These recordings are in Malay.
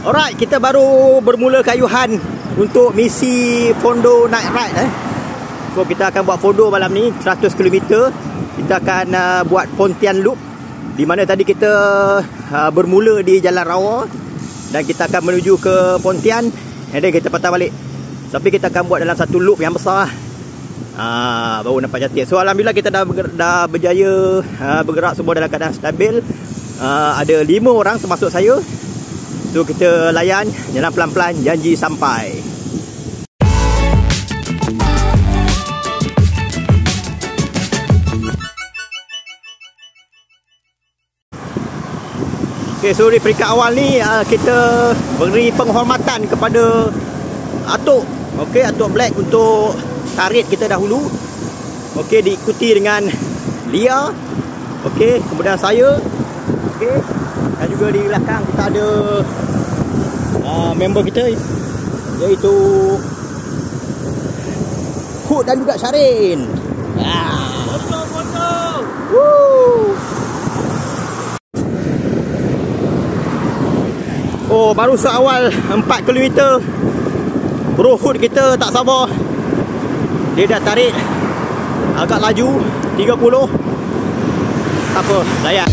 Alright, kita baru bermula kayuhan untuk misi Fondo Night Ride. So kita akan buat Fondo malam ni 100 km. Kita akan buat Pontian Loop, di mana tadi kita bermula di Jalan Rawa dan kita akan menuju ke Pontian, and then kita patah balik. Tapi kita akan buat dalam satu loop yang besar. Baru nampak cantik. So alhamdulillah kita dah berjaya bergerak semua dalam keadaan stabil. Ada 5 orang termasuk saya. So kita layan, jalan pelan-pelan, janji sampai. Okay, so di peringkat awal ni kita beri penghormatan kepada Atuk. Okay, Atuk Black untuk tarik kita dahulu. Okay, diikuti dengan Lia. Okay, kemudian saya. Okay, dan juga di belakang kita ada member kita, iaitu Hood dan juga Syarin. Foto. Oh, baru seawal 4 km. Bro Hood kita tak sabar. Dia dah tarik agak laju 30. Tak apa, layan.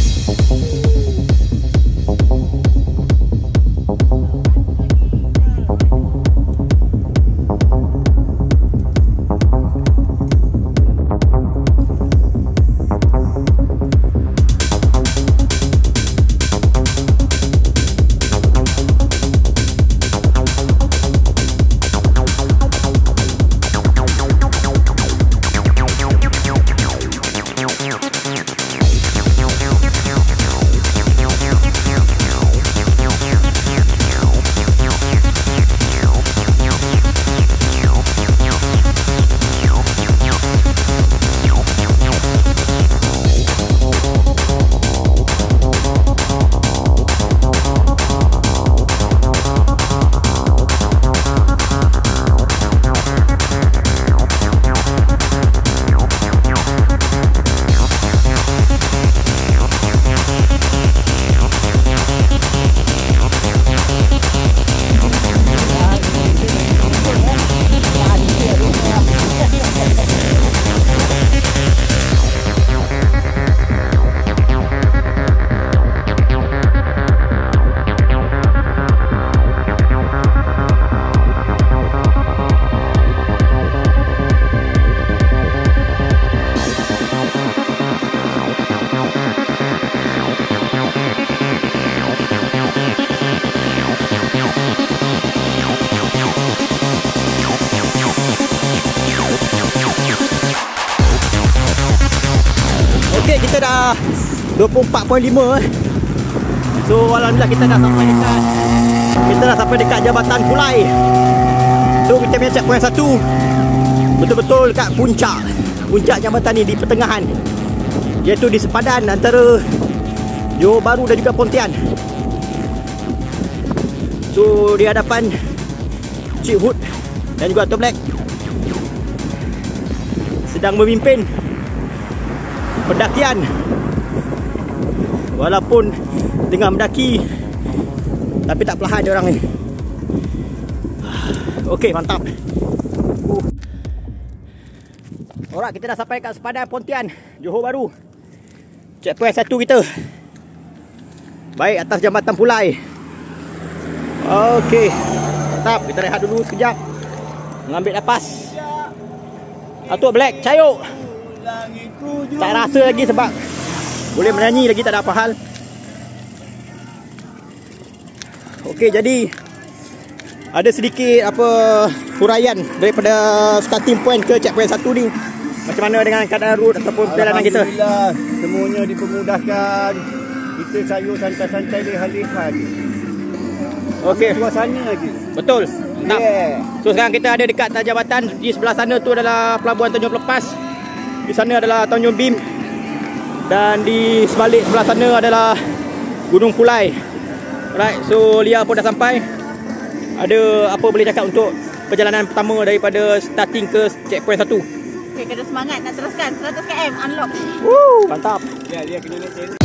Kita dah 24.5. So alhamdulillah kita dah sampai dekat Jabatan Pulai. So kita punya checkpoint 1 betul-betul dekat puncak jambatan ni, di pertengahan, iaitu di sepadan antara Johor Bahru dan juga Pontian. So di hadapan Cik Hood dan juga Atuk Black sedang memimpin pendakian. Walaupun tengah mendaki, tapi tak perlahan dia orang ni. Okey, mantap. Alright, kita dah sampai kat sepadan Pontian, Johor Bahru. Checkpoint 1 kita. Baik, atas Jambatan Pulai. Okey, mantap. Kita rehat dulu sekejap, mengambil nafas. Atuk Black, cayuk. Tak rasa lagi sebab boleh menyanyi lagi, tak ada apa hal. Okey, jadi ada sedikit huraian daripada starting point ke checkpoint 1 ni. Macam mana dengan keadaan route ataupun perjalanan kita? Alhamdulillah, semuanya dipermudahkan. Kita sayur santai-santai lehan-lehan. Okey, suasana lagi. betul. Mantap. Yeah. So sekarang kita ada dekat atas jambatan. Di sebelah sana tu adalah Pelabuhan Tanjung Pelepas. Di sana adalah Tanjung Bim. Dan di sebalik sebelah sana adalah Gunung Pulai. Alright, so Lia pun dah sampai. Ada apa boleh cakap untuk perjalanan pertama daripada starting ke checkpoint 1? Okay, kena semangat nak teruskan 100 km unlock. Woo, mantap. Ya, dia kena naik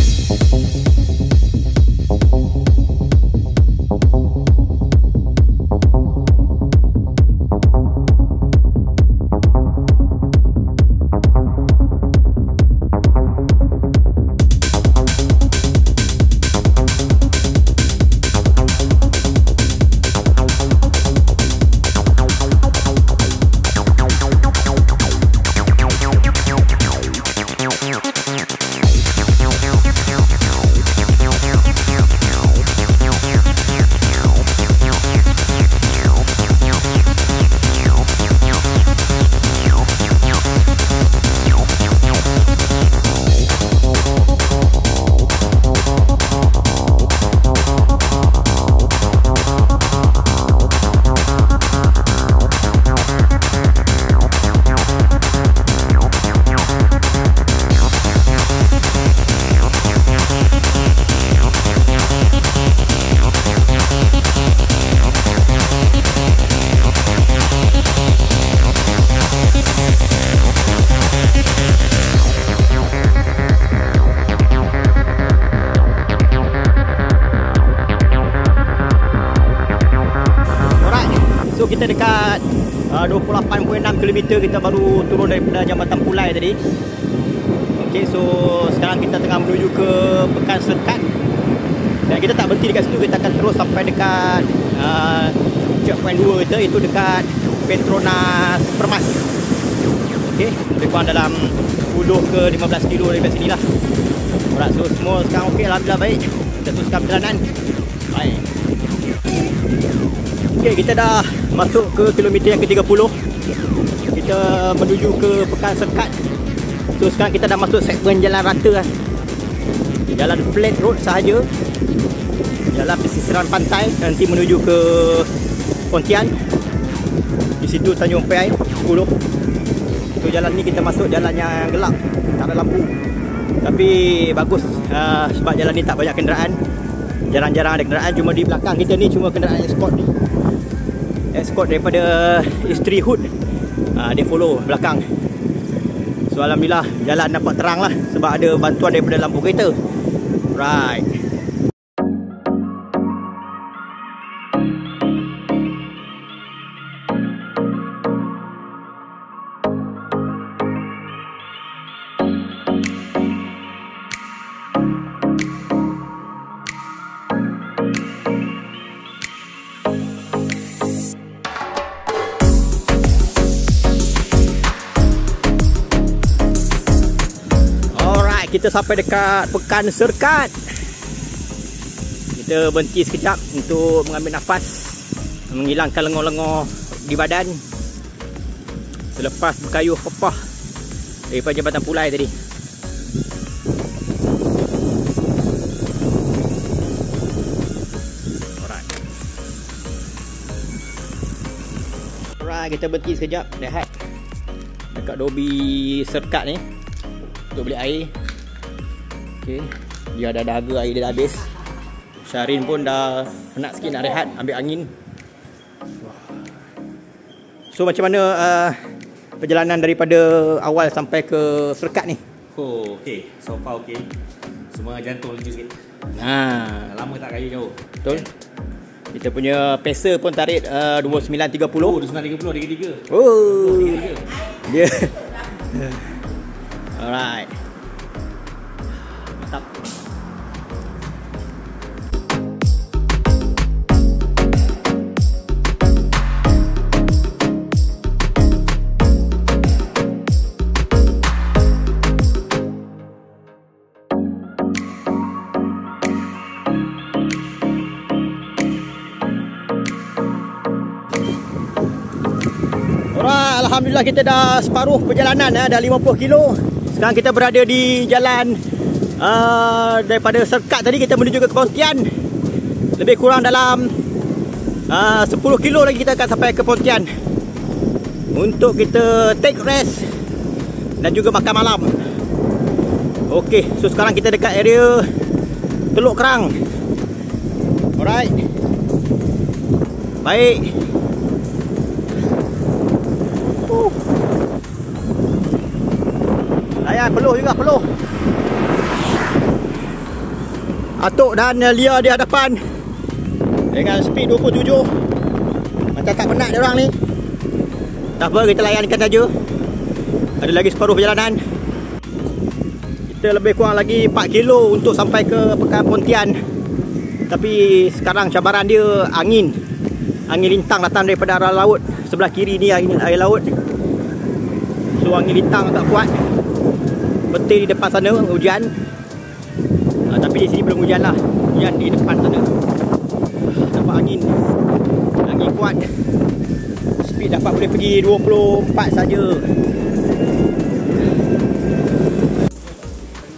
kita dekat 28.6 km. Kita baru turun daripada Jambatan Pulai tadi. Okey, so sekarang kita tengah menuju ke Pekan Serkat. Dan kita tak berhenti dekat situ, kita akan terus sampai dekat checkpoint 2 kita, itu dekat Petronas Permas. Okey, lebih kurang dalam 10 ke 15 kilo daripada sini lah. Alright, so semua sekarang okey, alhamdulillah baik. Kita teruskan perjalanan. Baik. Okey, kita dah masuk ke kilometer yang ke-30. Kita menuju ke Pekan Serkat. So sekarang kita dah masuk segmen jalan rata lah. Jalan flat road sahaja. Jalan pesisiran pantai, nanti menuju ke Pontian. Di situ Tanjung Pai 10. So jalan ni kita masuk jalan yang gelap, tak ada lampu. Tapi bagus sebab jalan ni tak banyak kenderaan. Jarang-jarang ada kenderaan. Cuma di belakang kita ni cuma kenderaan escort ni. Escort daripada isteri Hood. Dia follow belakang. So alhamdulillah jalan nampak terang lah, sebab ada bantuan daripada lampu kereta. Right. Kita sampai dekat Pekan Serkat. Kita berhenti sekejap untuk mengambil nafas, menghilangkan lengur-lengur di badan selepas berkayuh pepah daripada Jambatan Pulai tadi. Alright, kita berhenti sekejap rehat dekat lobi Serkat ni untuk beli air. Okay. Dia ada dahaga, air dia dah habis. Syarin pun dah penat sikit nak rehat, ambil angin. So macam mana perjalanan daripada awal sampai ke Serkat ni? Oh, okey. So far okey. Semua jantung laju sikit. Lama tak kayu jauh. Betul. Kita punya pacer pun tarik 29.30. Oh, 29.30 3.3. Oh. Dia. Alright. Mantap. Alhamdulillah kita dah separuh perjalanan, dah 50 kilo. Sekarang kita berada di jalan daripada Serkat tadi kita menuju ke Pontian. Lebih kurang dalam 10 kilo lagi kita akan sampai ke Pontian untuk kita take rest dan juga makan malam. Okey, so sekarang kita dekat area Teluk Kerang. Alright. Baik. Layan peluh juga, peluh. Atuk dan Lia di hadapan dengan speed 27. Macam tak penat dia orang ni. Tak apa, kita layankan saja. Ada lagi separuh perjalanan. Kita lebih kurang lagi 4 kilo untuk sampai ke Pekan Pontian. Tapi sekarang cabaran dia angin. Angin lintang datang daripada arah laut. Sebelah kiri ni air laut. So angin lintang agak kuat. Betul di depan sana hujan. Tapi di sini belum hujan lah. Hujan di depan sana. Nampak angin. Angin kuat. Speed dapat boleh pergi 24 saja.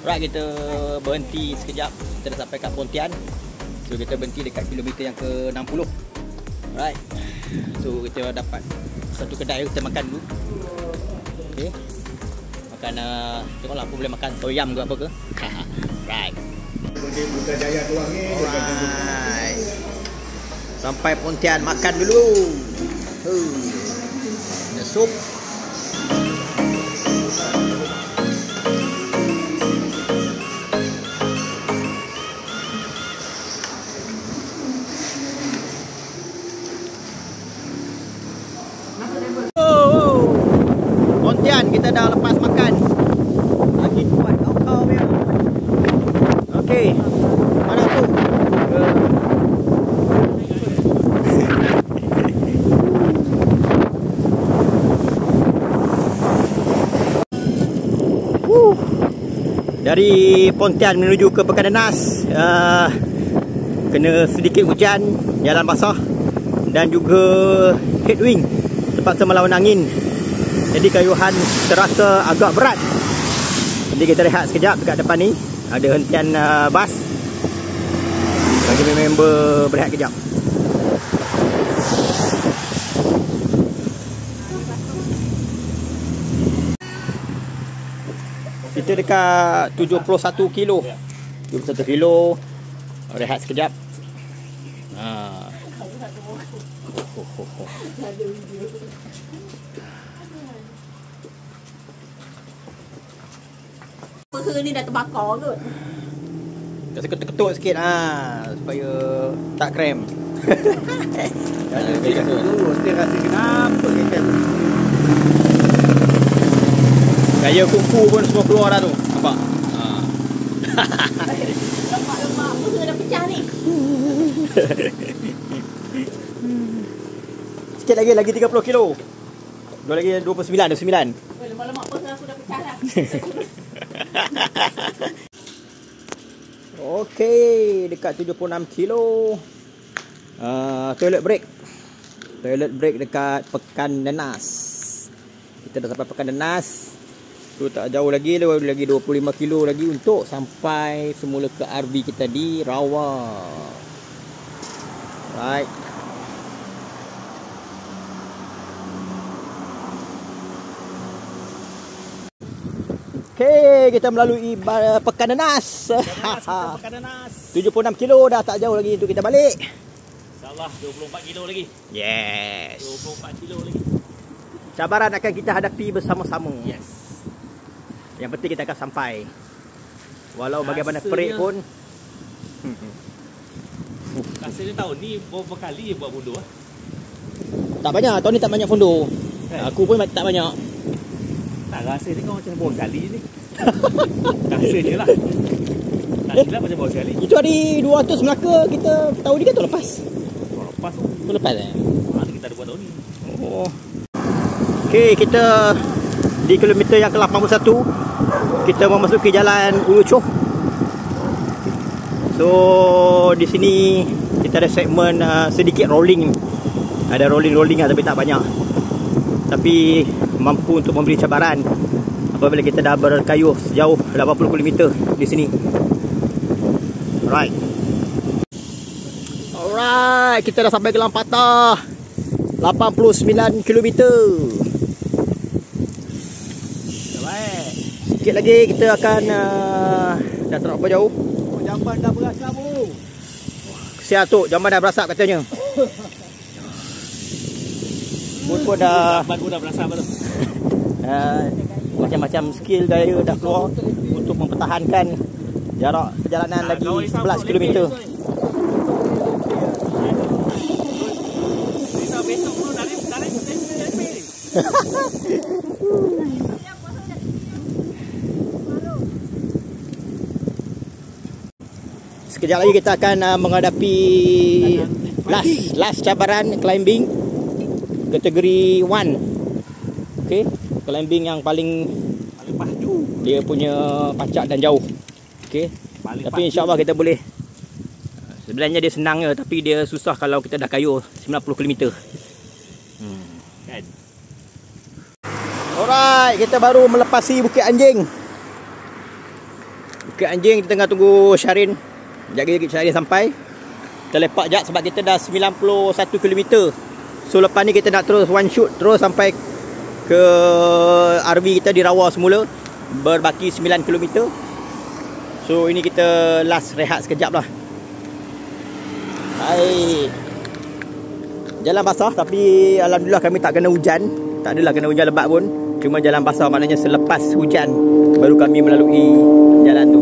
Right, kita berhenti sekejap. Kita dah sampai kat Pontian. So kita berhenti dekat kilometer yang ke-60. Right. So kita dapat satu kedai kita makan dulu. Okay. Makan tengoklah apa boleh makan toyam ke apa ke. Right. Alright. Sampai Pontian makan dulu. Ada sup. dah lepas makan. Lagi kuat kau dia. Okey. Mana tu? Dari Pontian menuju ke Pekan Denas, kena sedikit hujan, jalan basah dan juga headwind, terpaksa melawan angin. Jadi kayuhan terasa agak berat. Jadi kita rehat sekejap dekat depan ni. Ada hentian bas. Bagi member berehat kejap. Kita dekat 71 kilo. 71 kilo. Rehat sekejap. Peha ni dah terbakar ke? Rasa ketuk-ketuk sikit supaya tak krem. Dia rasa kenapa kita Gaya kungfu pun semua keluar dah tu. Nampak? Lemak-lemak peha dah pecah ni. Sikit lagi 30 kilo. Dua lagi 29. Lemak-lemak peha aku dah pecah dah. Okey, dekat 76 kilo. Toilet break dekat Pekan Denas. Kita dah sampai Pekan Denas. Tu tak jauh lagi 25 kilo lagi untuk sampai semula ke RV kita di Rawa. Right. Okey, kita melalui Pekan Denas. Pekan Denas. 76 kilo dah tak jauh lagi untuk kita balik. InsyaAllah 24 kilo lagi. Yes. 24 kilo lagi. Cabaran akan kita hadapi bersama-sama. Yes. Yang penting kita akan sampai. Walau bagaimana perik pun. Rasanya tahun ni berapa kali buat bodoh Tak banyak, tahun ni tak banyak fondo. Aku pun tak banyak. Tak rasa ni kau macam bawa sekali ni. Rasanya lah. Tak silap macam bawa sekali. Itu hari 200 Melaka kita tahun ni kan tahun lepas. Lepas tu. Tahun lepas Kita ada buat tahun ni. Oh. Okey, kita di kilometer yang ke-81 kita memasuki jalan Ulu Choh. So di sini kita ada segmen sedikit rolling. Ada rolling tapi tak banyak. Tapi mampu untuk memberi cabaran apabila kita dah berkayuh sejauh 80 km di sini. Alright, kita dah sampai Gelang Patah. 89 km. Sikit lagi kita akan dah tak apa jauh. jamban dah berasap bu. Kesian tu, jamban dah berasap katanya. Bun pun dah berasap tu. Macam-macam skill daya dah keluar untuk mempertahankan jarak perjalanan lagi 11 km. Besok tu dari Sekejap lagi kita akan menghadapi last cabaran climbing kategori 1. Okey, climbing yang paling pacu. Dia punya pacak dan jauh. Okey. Tapi insya-Allah kita boleh. Sebenarnya dia senang je, tapi dia susah kalau kita dah kayuh 90 km. Kan. Alright, kita baru melepasi Bukit Anjing. Bukit Anjing kita tengah tunggu Syarin. Sekejap lagi Syarin sampai. Kita lepak jap sebab kita dah 91 km. So lepas ni kita nak terus one shoot terus sampai ke RV kita di Rawa semula. Berbaki 9 km. So ini kita last rehat sekejap lah. Hai. Jalan basah tapi alhamdulillah kami tak kena hujan. Tak adalah kena hujan lebat pun. Cuma jalan basah, maknanya selepas hujan baru kami melalui jalan tu.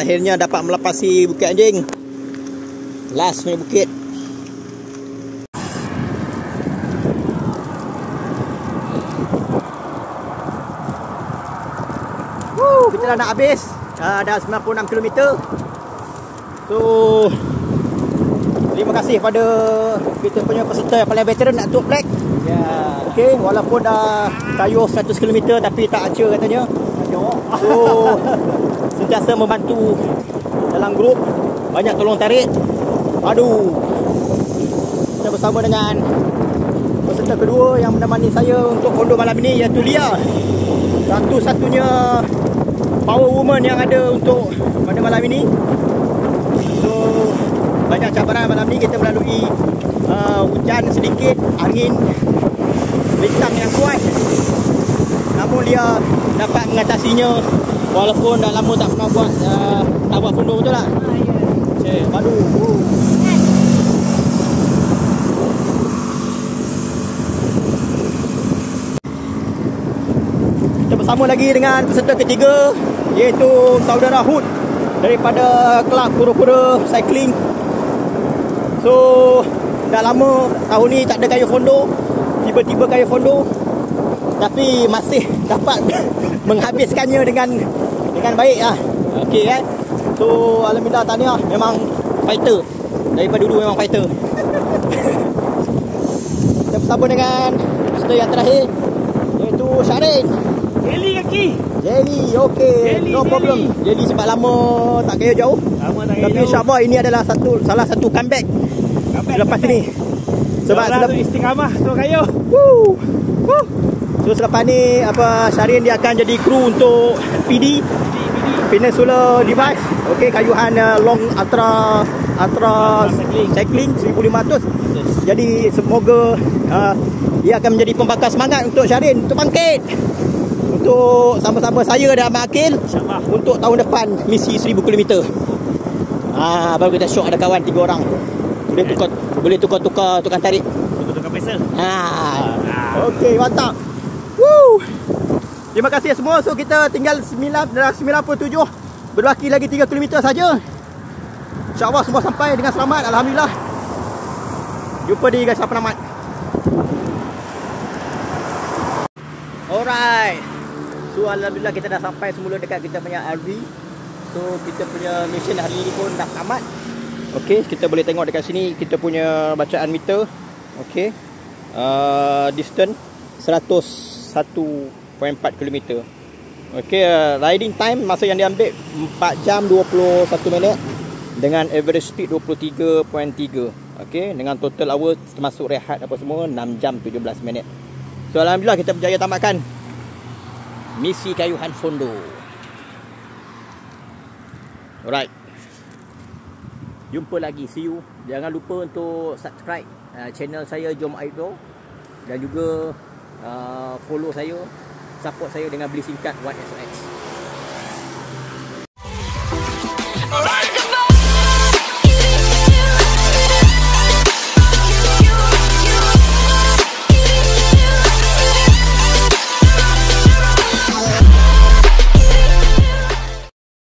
akhirnya dapat melepasi Bukit Anjing. Last punya bukit. Kita dah nak habis. Dah 96 km. So terima kasih pada kita punya peserta yang paling veteran, Datuk Black. Ya. Okey, walaupun dah kayuh 100 km tapi tak acer katanya. So sentiasa membantu dalam grup, banyak tolong tarik. Aduh. Kita bersama dengan peserta kedua yang menemani saya untuk kondo malam ini, iaitu Lia. Satu-satunya power woman yang ada untuk pada malam ini. So banyak cabaran malam ni, kita melalui hujan sedikit, angin, bintang yang kuat. Namun dia dapat mengatasinya walaupun dah lama tak pernah buat tak buat fondo, betul tak? Ya. Aduh. Kita bersama lagi dengan peserta ketiga, iaitu saudara Hood daripada kelab Kura-Kura Cycling. So dah lama tahun ni tak ada kayuh fondo, tiba-tiba kayuh fondo, tapi masih dapat menghabiskannya dengan baik lah. Okey kan. So alhamdulillah, tahniah, memang fighter. Daripada dulu memang fighter. Kita bersama dengan peserta yang terakhir, iaitu Syarin. Jelly kaki. Jelly, okey. No problem. Jelly sebab lama tak kaya jauh. Tapi insyaAllah ini adalah salah satu comeback selepas ini. Sebab selepas istiqamah tu kayu. So selepas ni Syarin dia akan jadi kru untuk PD Peninsula Device. Okey, kayuhan long ultra cycling 1500. Jadi semoga ia akan menjadi pembakar semangat untuk Syarin untuk bangkit, untuk sama-sama saya dan Ahmad Akil untuk tahun depan misi 1000 km. Baru kita syok ada kawan 3 orang. Boleh tukar tukang tarik. Tukar pedal. Okey, mantap. Woo. Terima kasih semua. So kita tinggal 97. Berlaki lagi 3 km saja. InsyaAllah semua sampai dengan selamat. Alhamdulillah. Jumpa di Gasan Penamat. Alright. So alhamdulillah kita dah sampai semula dekat kita punya RV. So kita punya mission hari ni pun dah tamat. Okey, kita boleh tengok dekat sini kita punya bacaan meter. Okey. Distance 101.4 km. Okey, riding time masa yang diambil 4 jam 21 minit dengan average speed 23.3. Okey, dengan total hour termasuk rehat apa semua 6 jam 17 minit. So alhamdulillah kita berjaya tamatkan misi kayuhan fondo. Alright. Jumpa lagi, see you. Jangan lupa untuk subscribe channel saya Jom Aibdo, dan juga follow saya, support saya dengan beli singkat WhatsApp.